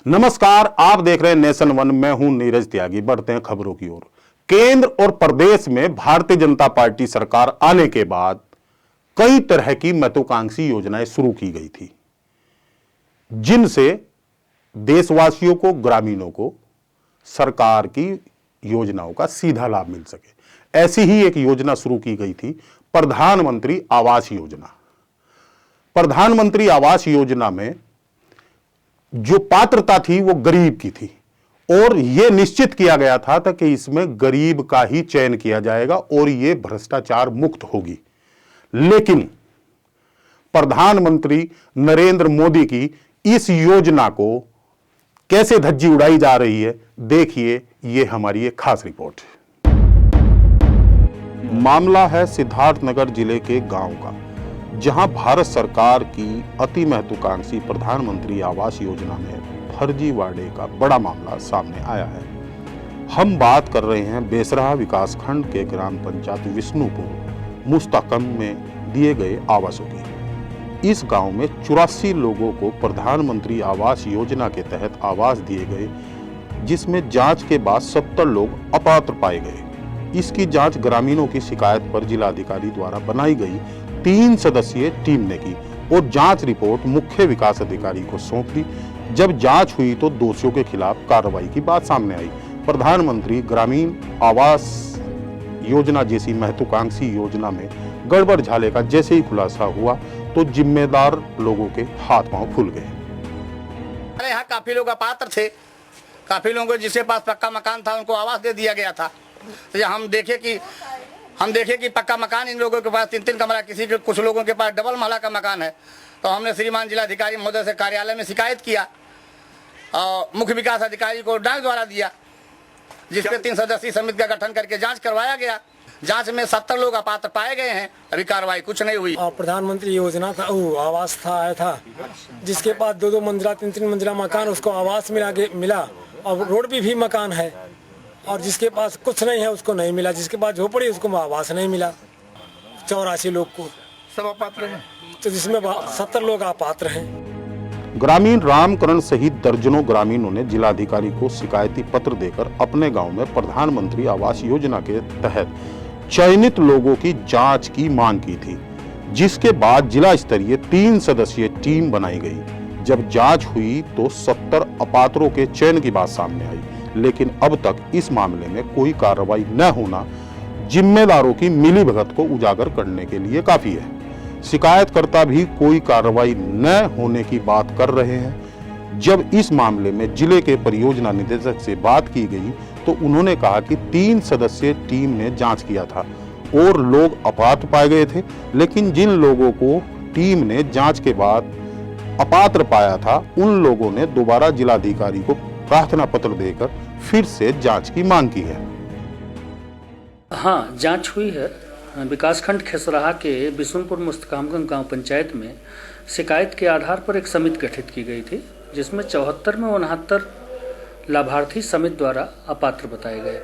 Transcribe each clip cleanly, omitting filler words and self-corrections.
नमस्कार, आप देख रहे हैं नेशन वन। मैं हूं नीरज त्यागी। बढ़ते हैं खबरों की ओर। केंद्र और प्रदेश में भारतीय जनता पार्टी सरकार आने के बाद कई तरह की महत्वाकांक्षी योजनाएं शुरू की गई थी, जिनसे देशवासियों को, ग्रामीणों को सरकार की योजनाओं का सीधा लाभ मिल सके। ऐसी ही एक योजना शुरू की गई थी, प्रधानमंत्री आवास योजना। प्रधानमंत्री आवास योजना में जो पात्रता थी वो गरीब की थी और यह निश्चित किया गया था कि इसमें गरीब का ही चयन किया जाएगा और यह भ्रष्टाचार मुक्त होगी। लेकिन प्रधानमंत्री नरेंद्र मोदी की इस योजना को कैसे धज्जी उड़ाई जा रही है, देखिए ये हमारी एक खास रिपोर्ट। मामला है सिद्धार्थनगर जिले के गांव का, जहां भारत सरकार की अति महत्वाकांक्षी प्रधानमंत्री आवास योजना में फर्जीवाड़े का बड़ा मामला सामने आया है। हम बात कर रहे हैं बेसरा विकासखंड के ग्राम पंचायत विष्णुपुर मुस्तकम में दिए गए आवासों की। इस गांव में 84 लोगों को प्रधानमंत्री आवास योजना के तहत आवास दिए गए, जिसमें जांच के बाद 70 लोग अपात्र पाए गए। इसकी जांच ग्रामीणों की शिकायत पर जिलाधिकारी द्वारा बनाई गई 3 सदस्यीय टीम ने की और जांच रिपोर्ट मुख्य विकास अधिकारी को सौंप दी। जब जांच हुई तो दोषियों के खिलाफ कार्रवाई की बात सामने आई। प्रधानमंत्री ग्रामीण आवास योजना जैसी महत्वाकांक्षी योजना में गड़बड़ झाले का जैसे ही खुलासा हुआ तो जिम्मेदार लोगों के हाथ पांव फूल गए। अरे यहाँ काफी लोग अपात्र थे, काफी लोगों को जिसके पास पक्का मकान था उनको आवास दे दिया गया था। तो हम देखे कि पक्का मकान इन लोगों के पास 3-3 कमरा, कुछ लोगों के पास डबल महला का मकान है। तो हमने श्रीमान जिलाधिकारी महोदय से कार्यालय में शिकायत किया और मुख्य विकास अधिकारी को डाक द्वारा दिया, जिसपे 3 सदस्यीय समिति का गठन करके जांच करवाया गया। जांच में 70 लोग अपात्र पाए गए हैं। अभी कार्रवाई कुछ नहीं हुई। और प्रधानमंत्री योजना था, आवास था आया था, जिसके पास 2-2 मंजिला 3-3 मंजिला मकान, उसको आवास मिला और रोड भी मकान है। और जिसके पास कुछ नहीं है उसको नहीं मिला, जिसके पास झोपड़ी उसको आवास नहीं मिला। 84 लोग को सब अपात्र हैं, तो जिसमें 70 लोग अपात्र हैं। ग्रामीण रामकरण सहित दर्जनों ग्रामीणों ने जिलाधिकारी को शिकायती पत्र देकर अपने गांव में प्रधानमंत्री आवास योजना के तहत चयनित लोगों की जांच की मांग की थी, जिसके बाद जिला स्तरीय 3 सदस्यीय टीम बनाई गई। जब जांच हुई तो 70 अपात्रों के चयन की बात सामने आई, लेकिन अब तक इस मामले में कोई कार्रवाई न होना जिम्मेदारों की मिलीभगत को उजागर करने के लिए काफी है। शिकायतकर्ता भी कोई कार्रवाई न होने की बात कर रहे हैं। जब इस मामले में जिले के परियोजना निदेशक से बात की गई तो उन्होंने कहा कि 3 सदस्यीय टीम ने जांच किया था और लोग अपात्र पाए गए थे, लेकिन जिन लोगों को टीम ने जांच के बाद अपात्र पाया था उन लोगों ने दोबारा जिलाधिकारी को प्रार्थना पत्र देकर फिर से जांच की मांग की है। हाँ, जांच हुई है। विकासखंड खेसराहा के बिशुनपुर मुस्तकामगंज गांव पंचायत में शिकायत के आधार पर एक समिति गठित की गई थी, जिसमें 74 में 69 लाभार्थी समिति द्वारा अपात्र बताए गए।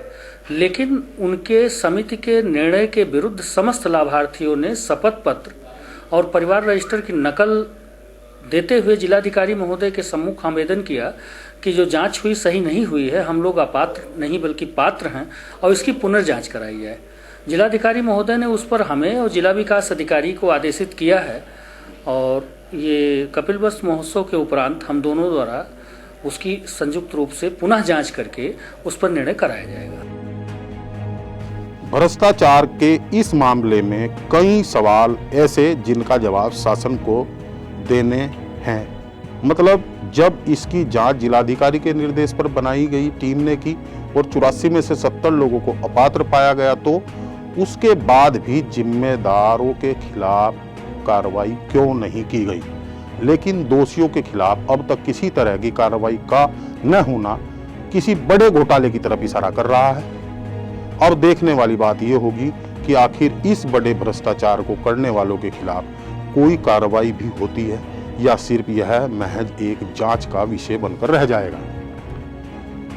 लेकिन उनके समिति के निर्णय के विरुद्ध समस्त लाभार्थियों ने शपथ पत्र और परिवार रजिस्टर की नकल देते हुए जिलाधिकारी महोदय के सम्मुख आवेदन किया कि जो जांच हुई सही नहीं हुई है, हम लोग अपात्र नहीं बल्कि पात्र हैं और इसकी पुनर्जांच कराई जाए। जिलाधिकारी महोदय ने उस पर हमें और जिला विकास अधिकारी को आदेशित किया है और ये कपिलवस्तु महोत्सव के उपरांत हम दोनों द्वारा उसकी संयुक्त रूप से पुनः जांच करके उस पर निर्णय कराया जाएगा। भ्रष्टाचार के इस मामले में कई सवाल ऐसे जिनका जवाब शासन को देने हैं। मतलब जब इसकी जांच जिलाधिकारी के निर्देश पर बनाई गई टीम ने की और 84 में से 70 लोगों को अपात्र पाया गया, तो उसके बाद भी जिम्मेदारों के खिलाफ कार्रवाई क्यों नहीं की गई। लेकिन दोषियों के खिलाफ अब तक किसी तरह की कार्रवाई का न होना किसी बड़े घोटाले की तरफ इशारा कर रहा है। और देखने वाली बात यह होगी कि आखिर इस बड़े भ्रष्टाचार को करने वालों के खिलाफ कोई कार्रवाई भी होती है या सिर्फ यह महज एक जांच का विषय बनकर रह जाएगा।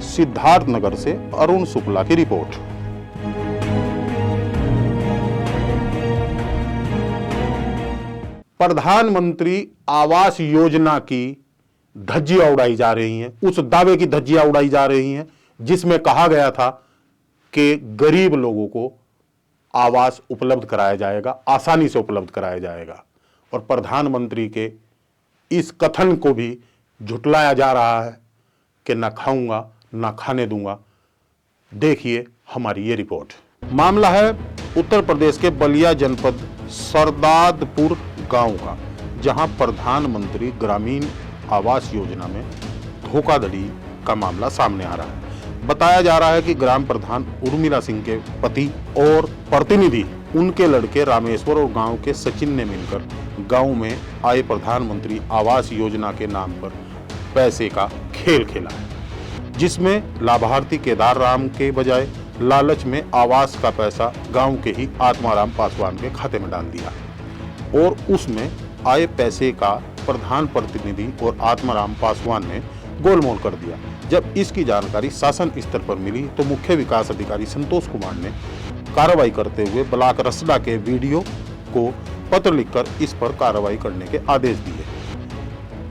सिद्धार्थनगर से अरुण शुक्ला की रिपोर्ट। प्रधानमंत्री आवास योजना की धज्जियां उड़ाई जा रही हैं, उस दावे की धज्जियां उड़ाई जा रही हैं जिसमें कहा गया था कि गरीब लोगों को आवास उपलब्ध कराया जाएगा, आसानी से उपलब्ध कराया जाएगा। और प्रधानमंत्री के इस कथन को भी झुटलाया जा रहा है कि ना खाऊंगा ना खाने दूंगा। देखिए हमारी ये रिपोर्ट। मामला है उत्तर प्रदेश के बलिया जनपद सरदादपुर गांव का, जहां प्रधानमंत्री ग्रामीण आवास योजना में धोखाधड़ी का मामला सामने आ रहा है। बताया जा रहा है कि ग्राम प्रधान उर्मिला सिंह के पति और प्रतिनिधि उनके लड़के रामेश्वर और गांव के सचिन ने मिलकर गांव में आए प्रधानमंत्री आवास योजना के नाम पर पैसे का खेल खेला है, जिसमें लाभार्थी केदार राम के बजाय लालच में आवास का पैसा गांव के ही आत्माराम पासवान के खाते में डाल दिया और उसमें आए पैसे का प्रधान प्रतिनिधि और आत्माराम पासवान ने गोलमोल कर दिया। जब इसकी जानकारी शासन स्तर पर मिली तो मुख्य विकास अधिकारी संतोष कुमार ने कार्रवाई करते हुए ब्लॉक रसड़ा के वीडियो को पत्र लिखकर इस पर कार्रवाई करने के आदेश दिए।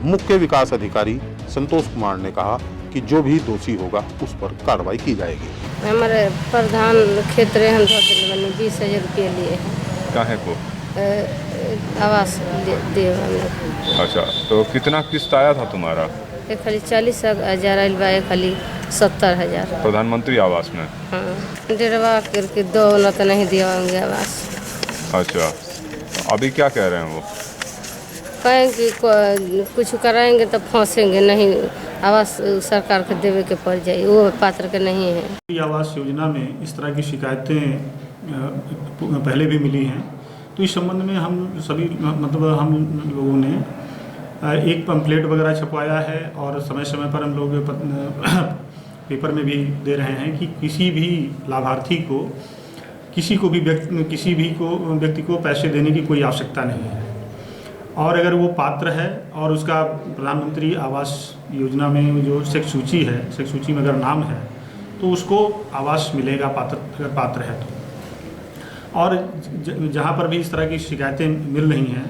मुख्य विकास अधिकारी संतोष कुमार ने कहा कि जो भी दोषी होगा उस पर कार्रवाई की जाएगी। हमारे प्रधान क्षेत्र हम 20,000 रुपये लिए हैं। काहे को? आवास दिए हमने। अच्छा, तो कितना किस्त आया था तुम्हारा? एक खाली 40,000 आयल बा, एक खाली 70,000 प्रधानमंत्री आवास में। हाँ, डेढ़वा करके 2 न तो नहीं दिया होंगे आवास। अच्छा, अभी क्या कह रहे हैं वो? कहें कि कुछ कराएंगे तो फंसेंगे, नहीं आवास सरकार को देवे के पड़ जाए, वो पात्र के नहीं है। आवास योजना में इस तरह की शिकायतें पहले भी मिली हैं, तो इस संबंध में हम सभी मतलब हम लोगों ने एक पंपलेट वगैरह छपवाया है और समय समय पर हम लोग पेपर में भी दे रहे हैं कि किसी भी लाभार्थी को किसी व्यक्ति को पैसे देने की कोई आवश्यकता नहीं है, और अगर वो पात्र है और उसका प्रधानमंत्री आवास योजना में जो सेक्स सूची है, सेक्स सूची में अगर नाम है तो उसको आवास मिलेगा अगर पात्र है तो। और जहाँ पर भी इस तरह की शिकायतें मिल रही हैं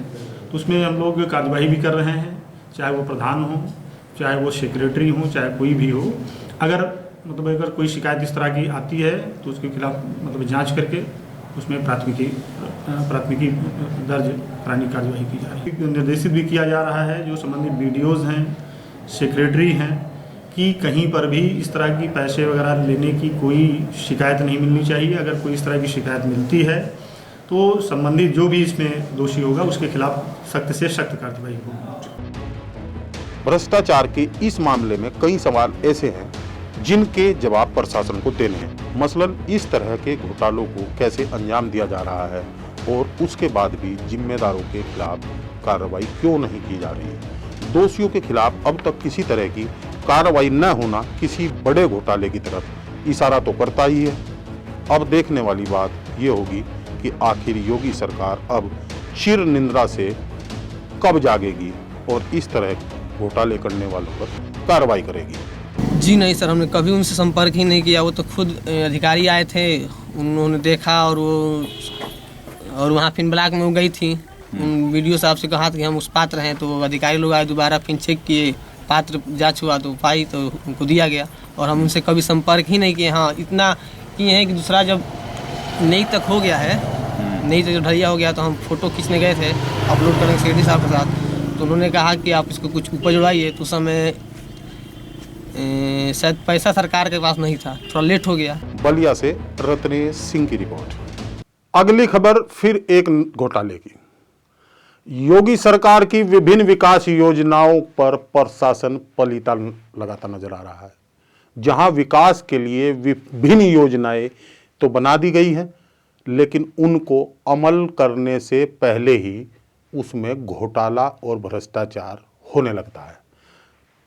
तो उसमें हम लोग कार्यवाही भी कर रहे हैं, चाहे वो प्रधान हो, चाहे वो सेक्रेटरी हो, चाहे कोई भी हो। अगर कोई शिकायत इस तरह की आती है तो उसके खिलाफ जांच करके उसमें प्राथमिकी दर्ज कराने की कार्यवाही की जा रही है। निर्देशित भी किया जा रहा है जो संबंधित बीडीओज हैं, सेक्रेटरी हैं, कि कहीं पर भी इस तरह की पैसे वगैरह लेने की कोई शिकायत नहीं मिलनी चाहिए। अगर कोई इस तरह की शिकायत मिलती है तो संबंधित जो भी इसमें दोषी होगा उसके खिलाफ सख्त से सख्त कार्रवाई होगी। भ्रष्टाचार के इस मामले में कई सवाल ऐसे हैं जिनके जवाब प्रशासन को देने हैं। मसलन इस तरह के घोटालों को कैसे अंजाम दिया जा रहा है और उसके बाद भी जिम्मेदारों के खिलाफ कार्रवाई क्यों नहीं की जा रही है। दोषियों के खिलाफ अब तक किसी तरह की कार्रवाई न होना किसी बड़े घोटाले की तरफ इशारा तो करता ही है। अब देखने वाली बात ये होगी कि आखिर योगी सरकार अब चिर निंद्रा से कब जागेगी और इस तरह घोटाले करने वालों पर कार्रवाई करेगी। जी नहीं सर, हमने कभी उनसे संपर्क ही नहीं किया। वो तो खुद अधिकारी आए थे, उन्होंने देखा और वहाँ फिर ब्लॉक में वो गई थी, उन वीडियो साहब से कहा था कि हम उस पात्र हैं, तो अधिकारी लोग आए, दोबारा फिर चेक किए, पात्र जांच हुआ तो पाई तो उनको दिया गया, और हम उनसे कभी संपर्क ही नहीं किए। हाँ, इतना किए हैं कि दूसरा जब नई तक हो गया है, नई तक जब ढलिया हो गया तो हम फोटो खींचने गए थे अपलोड करने सेक्रेटरी साहब के साथ, तो उन्होंने कहा कि आप इसको कुछ ऊपर जुड़वाइए। तो उस समय शायद पैसा सरकार के पास नहीं था, थोड़ा लेट हो गया। बलिया से रत्नेश सिंह की रिपोर्ट। अगली खबर फिर एक घोटाले की। योगी सरकार की विभिन्न विकास योजनाओं पर प्रशासन पलीता लगाता नजर आ रहा है। जहां विकास के लिए विभिन्न योजनाएं तो बना दी गई हैं, लेकिन उनको अमल करने से पहले ही उसमें घोटाला और भ्रष्टाचार होने लगता है।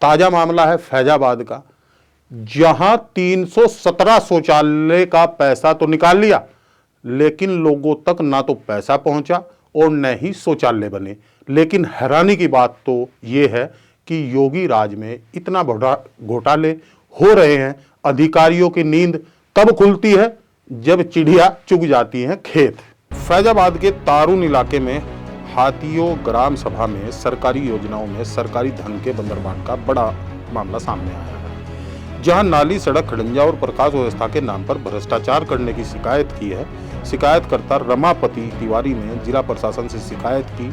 ताजा मामला है फैजाबाद का, जहां 317 शौचालय का पैसा तो निकाल लिया, लेकिन लोगों तक ना तो पैसा पहुंचा और न ही शौचालय बने। लेकिन हैरानी की बात तो ये है कि योगी राज में इतना बड़ा घोटाले हो रहे हैं, अधिकारियों की नींद तब खुलती है जब चिड़िया चुग जाती हैं खेत। फैजाबाद के तारून इलाके में हाथियों ग्राम सभा में सरकारी योजनाओं में सरकारी धन के बंदरबांट का बड़ा मामला सामने आया है, जहां नाली, सड़क, खड़ंजा और प्रकाश व्यवस्था के नाम पर भ्रष्टाचार करने की शिकायत की है। शिकायतकर्ता रमापति तिवारी ने जिला प्रशासन से शिकायत की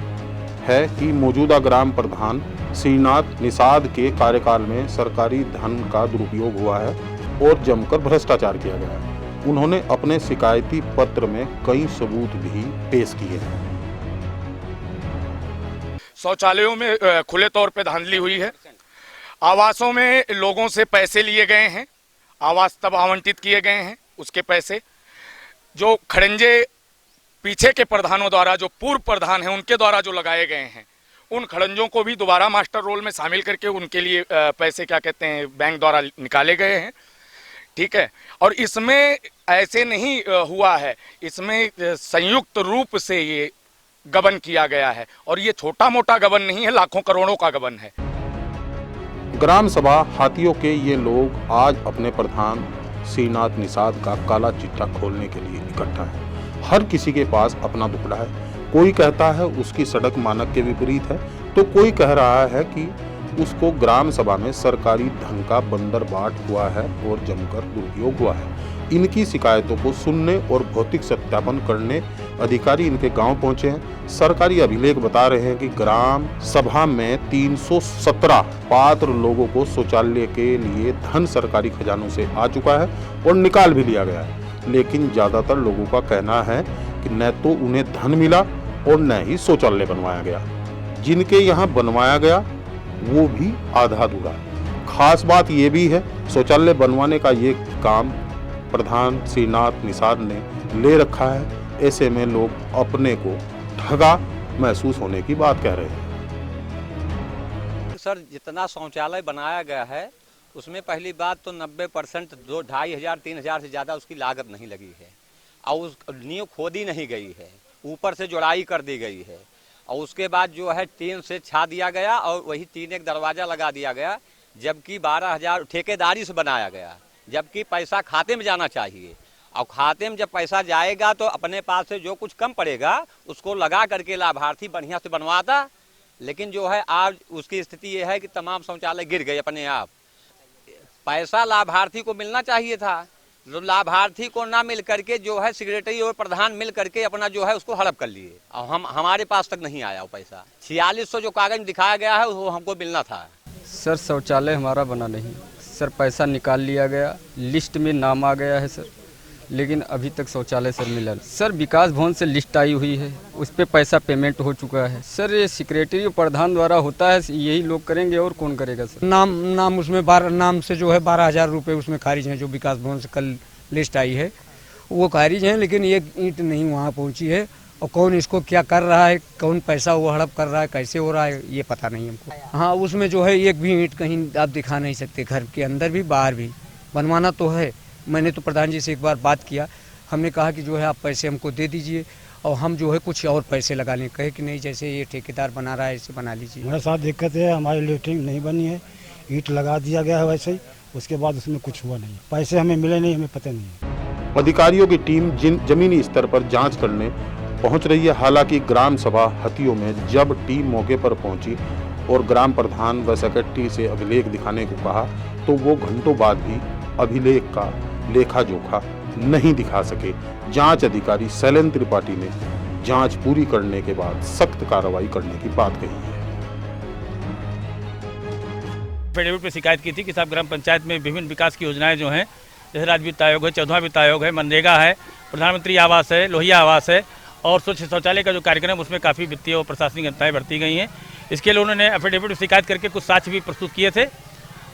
है कि मौजूदा ग्राम प्रधान श्रीनाथ निषाद के कार्यकाल में सरकारी धन का दुरुपयोग हुआ है और जमकर भ्रष्टाचार किया गया है। उन्होंने अपने शिकायती पत्र में कई सबूत भी पेश किए हैं। शौचालयों में खुले तौर पे धांधली हुई है। आवासों में लोगों से पैसे लिए गए हैं, आवास तब आवंटित किए गए हैं, उसके पैसे जो खड़ंजे पीछे के प्रधानों द्वारा, जो पूर्व प्रधान हैं उनके द्वारा जो लगाए गए हैं, उन खड़ंजों को भी दोबारा मास्टर रोल में शामिल करके उनके लिए पैसे क्या कहते हैं बैंक द्वारा निकाले गए हैं। ठीक है, और इसमें ऐसे नहीं हुआ है, इसमें संयुक्त रूप से ये गबन किया गया है और ये छोटा मोटा गबन नहीं है, लाखों करोड़ों का गबन है। ग्राम सभा हाथियों के ये लोग आज अपने प्रधान श्रीनाथ निषाद का काला चिट्ठा खोलने के लिए इकट्ठा है। हर किसी के पास अपना दुखड़ा है। कोई कहता है उसकी सड़क मानक के विपरीत है, तो कोई कह रहा है कि उसको ग्राम सभा में सरकारी धन का बंदरबाट हुआ है और जमकर दुरुपयोग हुआ है। इनकी शिकायतों को सुनने और भौतिक सत्यापन करने अधिकारी इनके गांव पहुंचे हैं। सरकारी अभिलेख बता रहे हैं कि ग्राम सभा में 317 पात्र लोगों को शौचालय के लिए धन सरकारी खजानों से आ चुका है और निकाल भी लिया गया है। लेकिन ज्यादातर लोगों का कहना है कि न तो उन्हें धन मिला और न ही शौचालय बनवाया गया। जिनके यहाँ बनवाया गया वो भी आधा अधूरा। खास बात ये भी है, शौचालय बनवाने का ये काम प्रधान श्रीनाथ निषाद ने ले रखा है। ऐसे में लोग अपने को ठगा महसूस होने की बात कह रहे हैं। सर, जितना शौचालय बनाया गया है उसमें पहली बात तो 90% 2,500-3,000 से ज़्यादा उसकी लागत नहीं लगी है और उस नींव खोदी नहीं गई है, ऊपर से जुड़ाई कर दी गई है और उसके बाद जो है टीन से छा दिया गया और वही 3 एक दरवाज़ा लगा दिया गया, जबकि 12,000 ठेकेदारी से बनाया गया, जबकि पैसा खाते में जाना चाहिए और खाते में जब पैसा जाएगा तो अपने पास से जो कुछ कम पड़ेगा उसको लगा करके लाभार्थी बढ़िया से बनवाता। लेकिन जो है आज उसकी स्थिति ये है कि तमाम शौचालय गिर गए अपने आप। पैसा लाभार्थी को मिलना चाहिए था, लाभार्थी को ना मिल करके जो है सेक्रेटरी और प्रधान मिल करके अपना जो है उसको हड़प कर लिए और हमारे पास तक नहीं आया वो पैसा। 4600 जो कागज में दिखाया गया है वो हमको मिलना था। सर, शौचालय हमारा बना नहीं सर, पैसा निकाल लिया गया, लिस्ट में नाम आ गया है सर, लेकिन अभी तक शौचालय सर मिला नहीं। सर, विकास भवन से लिस्ट आई हुई है, उस पर पैसा पेमेंट हो चुका है सर। ये सेक्रेटरी और प्रधान द्वारा होता है, यही लोग करेंगे और कौन करेगा सर। नाम उसमें नाम से जो है 12,000 रुपये उसमें खारिज हैं। जो विकास भवन से कल लिस्ट आई है वो खारिज हैं, लेकिन एक ईंट नहीं वहाँ पहुँची है और कौन इसको क्या कर रहा है, कौन पैसा वो हड़प कर रहा है, कैसे हो रहा है, ये पता नहीं हमको। हाँ, उसमें जो है एक भी ईंट कहीं आप दिखा नहीं सकते, घर के अंदर भी बाहर भी। बनवाना तो है, मैंने तो प्रधान जी से एक बार बात किया, हमने कहा कि जो है आप पैसे हमको दे दीजिए और हम जो है कुछ और पैसे लगा लें। कहे कि नहीं, जैसे ये ठेकेदार बना रहा है ऐसे बना लीजिए। हमारे साथ दिक्कत है, हमारी लेटरिन नहीं बनी है, ईंट लगा दिया गया है वैसे ही, उसके बाद उसमें कुछ हुआ नहीं, पैसे हमें मिले नहीं, हमें पता नहीं। अधिकारियों की टीम जमीनी स्तर पर जांच करने पहुंच रही है। हालांकि ग्राम सभा हथियों में जब टीम मौके पर पहुंची और ग्राम प्रधान व सेक्रेटरी से अभिलेख दिखाने को कहा तो वो घंटों बाद भी अभिलेख का लेखा जोखा नहीं दिखा सके। जांच अधिकारी शैलेंद्र त्रिपाठी ने जांच पूरी करने के बाद सख्त कार्रवाई करने की बात कही है। एफिडेविट पे शिकायत की थी कि साहब ग्राम पंचायत में विभिन्न विकास की योजनाएं जो हैं, जैसे राज्य वित्त आयोग है, 14वां वित्त आयोग है, मनरेगा है, प्रधानमंत्री आवास है, लोहिया आवास है और स्वच्छ शौचालय का जो कार्यक्रम उसमें काफ़ी वित्तीय और प्रशासनिक जनताएँ बढ़ती गई हैं। इसके लिए उन्होंने एफिडेविट में शिकायत करके कुछ साक्ष्य भी प्रस्तुत किए थे।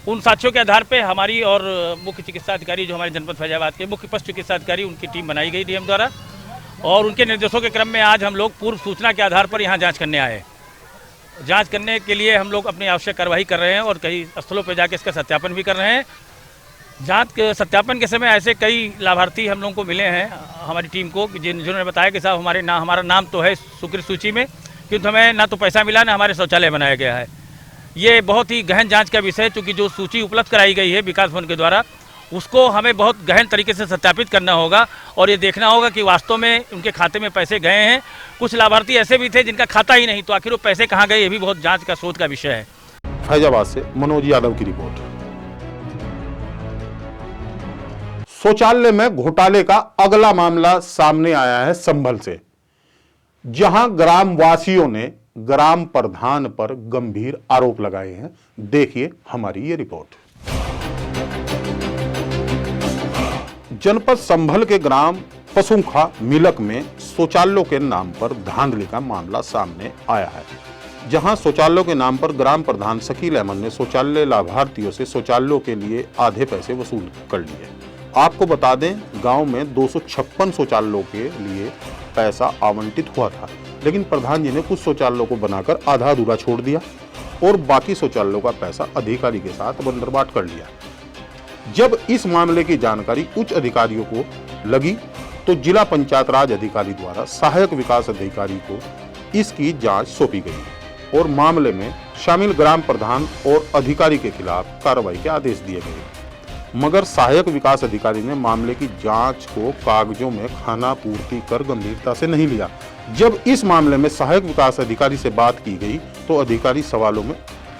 उन साक्ष्यों के आधार पे हमारी और मुख्य चिकित्सा अधिकारी जो हमारे जनपद फैजाबाद के मुख्य पशु चिकित्सा अधिकारी, उनकी टीम बनाई गई डीएम द्वारा और उनके निर्देशों के क्रम में आज हम लोग पूर्व सूचना के आधार पर यहाँ जांच करने आए। जांच करने के लिए हम लोग अपनी आवश्यक कार्रवाई कर रहे हैं और कई स्थलों पर जाकर इसका सत्यापन भी कर रहे हैं। जांच के सत्यापन के समय ऐसे कई लाभार्थी हम लोगों को मिले हैं हमारी टीम को, जिन्होंने बताया कि साहब हमारा नाम तो है स्वीकृत सूची में, किंतु हमें ना तो पैसा मिला ना हमारे शौचालय बनाया गया है। ये बहुत ही गहन जांच का विषय है, चूँकि जो सूची उपलब्ध कराई गई है विकास भवन के द्वारा उसको हमें बहुत गहन तरीके से सत्यापित करना होगा और ये देखना होगा कि वास्तव में उनके खाते में पैसे गए हैं। कुछ लाभार्थी ऐसे भी थे जिनका खाता ही नहीं, तो आखिर वो पैसे कहाँ गए, ये भी बहुत जांच का शोध का विषय है। फैजाबाद से मनोज यादव की रिपोर्ट। शौचालय में घोटाले का अगला मामला सामने आया है संभल से, जहां ग्रामवासियों ने ग्राम प्रधान पर गंभीर आरोप लगाए हैं। देखिए हमारी ये रिपोर्ट। जनपद संभल के ग्राम पसुखा मिलक में शौचालयों के नाम पर धांधली का मामला सामने आया है, जहां शौचालयों के नाम पर ग्राम प्रधान शकील अहमद ने शौचालय लाभार्थियों से शौचालयों के लिए आधे पैसे वसूल कर लिए। आपको बता दें, गांव में 256 शौचालयों के लिए पैसा आवंटित हुआ था, लेकिन प्रधान जी ने कुछ शौचालयों को बनाकर आधा अधूरा छोड़ दिया और बाकी शौचालयों का पैसा अधिकारी के साथ बंदरबाट कर लिया। जब इस मामले की जानकारी उच्च अधिकारियों को लगी तो जिला पंचायत राज अधिकारी द्वारा सहायक विकास अधिकारी को इसकी जांच सौंपी गई और मामले में शामिल ग्राम प्रधान और अधिकारी के खिलाफ कार्रवाई के आदेश दिए गए। मगर सहायक विकास अधिकारी ने मामले की जांच को कागजों में खाना पूर्ति कर गंभीरता से नहीं लिया। जब इस मामले में सहायक विकास अधिकारी से बात की गई तो अधिकारी सवालों में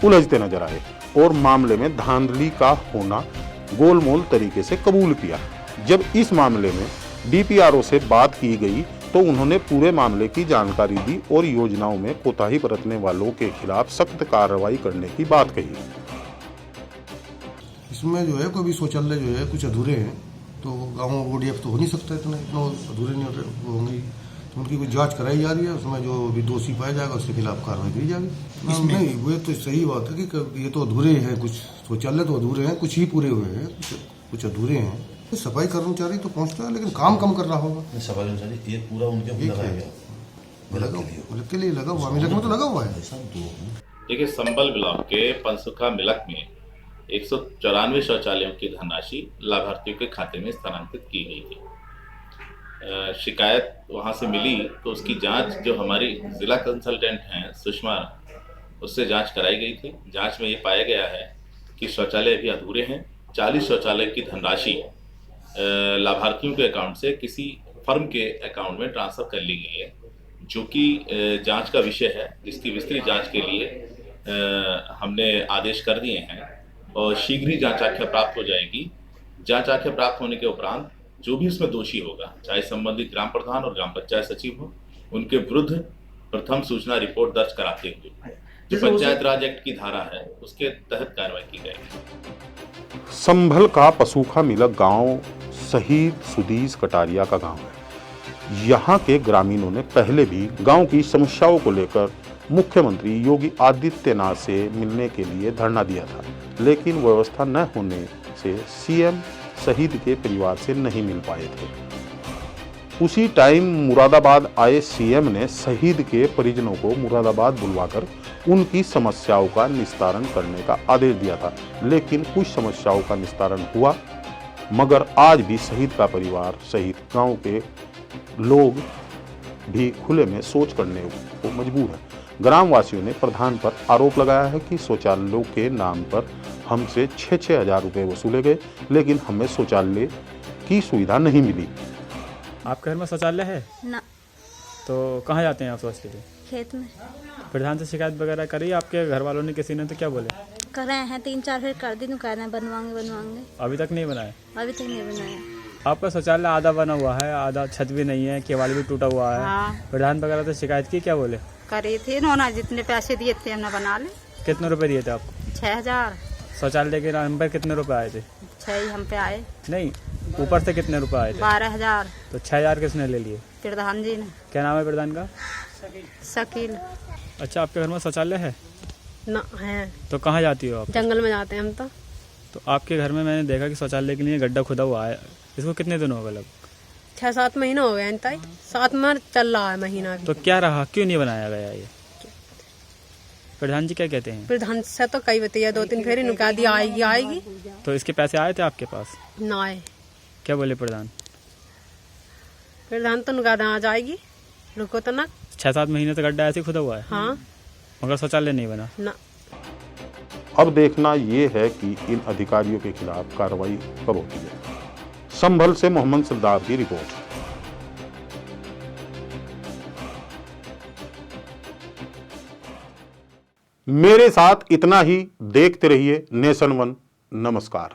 उलझते नजर आए और मामले में धांधली का होना गोलमोल तरीके से कबूल किया। जब इस मामले में डीपीआरओ से बात की गई तो उन्होंने पूरे मामले की जानकारी दी और योजनाओं में कोताही बरतने वालों के खिलाफ सख्त कार्रवाई करने की बात कही। इसमें जो है कोई भी शौचालय जो है कुछ अधूरे हैं, तो गाँव ODF तो हो नहीं सकता, इतना अधूरे नहीं होंगे, तो उनकी कोई जांच कराई जा रही है। उसमें जो भी दोषी पाया जाएगा उसके खिलाफ कार्रवाई की जाएगी। इसमें नहीं, वो तो सही बात है कि ये तो अधूरे हैं, कुछ शौचालय तो अधूरे हैं, कुछ ही पूरे हुए हैं, कुछ अधूरे हैं। सफाई कर्मचारी तो पहुंचता है लेकिन काम कम कर रहा होगा। सफाई कर्मचारी एक पूरा उनके लगाया गया, मिलक के लिए लगा हुआ, मिलक में तो लगा हुआ है। देखिए, संभल ब्लॉक के पसुखा मिलक में 194 शौचालयों की धनराशि लाभार्थियों के खाते में स्थानांतरित की गई थी। शिकायत वहां से मिली तो उसकी जांच जो हमारी जिला कंसल्टेंट हैं सुषमा, उससे जांच कराई गई थी। जांच में ये पाया गया है कि शौचालय अभी अधूरे हैं। 40 शौचालय की धनराशि लाभार्थियों के अकाउंट से किसी फर्म के अकाउंट में ट्रांसफर कर ली गई है, जो कि जांच का विषय है, जिसकी विस्तृत जांच के लिए हमने आदेश कर दिए हैं और शीघ्र ही जांच आख्या प्राप्त हो जाएगी। जांच आख्या प्राप्त होने के उपरांत जो भी उसमें दोषी होगा, चाहे संबंधित ग्राम प्रधान और ग्राम पंचायत सचिव हो, उनके विरुद्ध प्रथम सूचना रिपोर्ट दर्ज कराते हुए जो पंचायत राज एक्ट की धारा है उसके तहत कार्रवाई की जाएगी। संभल का पसुखा मिलक गांव शहीद सुदीस कटारिया का गांव है। यहाँ के ग्रामीणों ने पहले भी गांव की समस्याओं को लेकर मुख्यमंत्री योगी आदित्यनाथ से मिलने के लिए धरना दिया था, लेकिन व्यवस्था न होने से सीएम शहीद के परिवार से नहीं मिल पाए थे। उसी टाइम मुरादाबाद आए सीएम ने शहीद के परिजनों को मुरादाबाद बुलवाकर उनकी समस्याओं का निस्तारण करने का आदेश दिया था, लेकिन कुछ समस्याओं का निस्तारण हुआ, मगर आज भी शहीद का परिवार सहित गांव के लोग भी खुले में शौच करने को मजबूर है। ग्रामवासियों ने प्रधान पर आरोप लगाया है कि शौचालयों के नाम पर हमसे 6-6 हजार रुपये वसूले गए, लेकिन हमें शौचालय की सुविधा नहीं मिली। आपके घर में शौचालय है ना? तो कहाँ जाते हैं आप शौच के लिए? खेत में। प्रधान से शिकायत वगैरह करी आपके घर वालों ने? किसी ने तो क्या बोले? कर रहे हैं 3-4 फिर कर दी, कहना बनवाएंगे। अभी तक नहीं बनाए? अभी तक नहीं बनाया। आपका शौचालय आधा बना हुआ है, आधा छत भी नहीं है, केवाड़ भी टूटा हुआ है। हाँ। प्रधान वगैरह से शिकायत की, क्या बोले? करी थी उन्होंने, जितने पैसे दिए थे हमने बना ले। कितने रुपए दिए थे आपको? 6000। शौचालय के नाम पर कितने रुपए आए थे? 6 हम पे आए। नहीं, ऊपर से कितने रुपए आए थे? 12000। तो 6000 किसने ले लिए? प्रधान जी ने। क्या नाम है प्रधान का? शकील। अच्छा, आपके घर में शौचालय है ना? है। तो कहाँ जाती हो आप? जंगल में जाते हैं हम तो आपके घर में मैंने देखा कि शौचालय के लिए गड्ढा खुदा हुआ है, इसको कितने दिन हो गए? लगभग 6-7 महीने हो गए। 7 महीने चल रहा है महीना। तो क्या रहा, क्यों नहीं बनाया गया ये? प्रधान जी क्या कहते हैं? प्रधान से तो कई बताइए, 2-3 फेरी नुका दिया आएगी। तो इसके पैसे आए थे आपके पास? ना आए। क्या बोले प्रधान? प्रधान तो नुका आ जाएगी, रुको तो ना। 6-7 महीने से गड्ढा ऐसे खुदा हुआ है। हाँ। मगर शौचालय नहीं बना ना। अब देखना ये है कि इन अधिकारियों के खिलाफ कार्रवाई कब होती है। संभल से मोहम्मद सरदार की रिपोर्ट। मेरे साथ इतना ही। देखते रहिए नेशन वन। नमस्कार।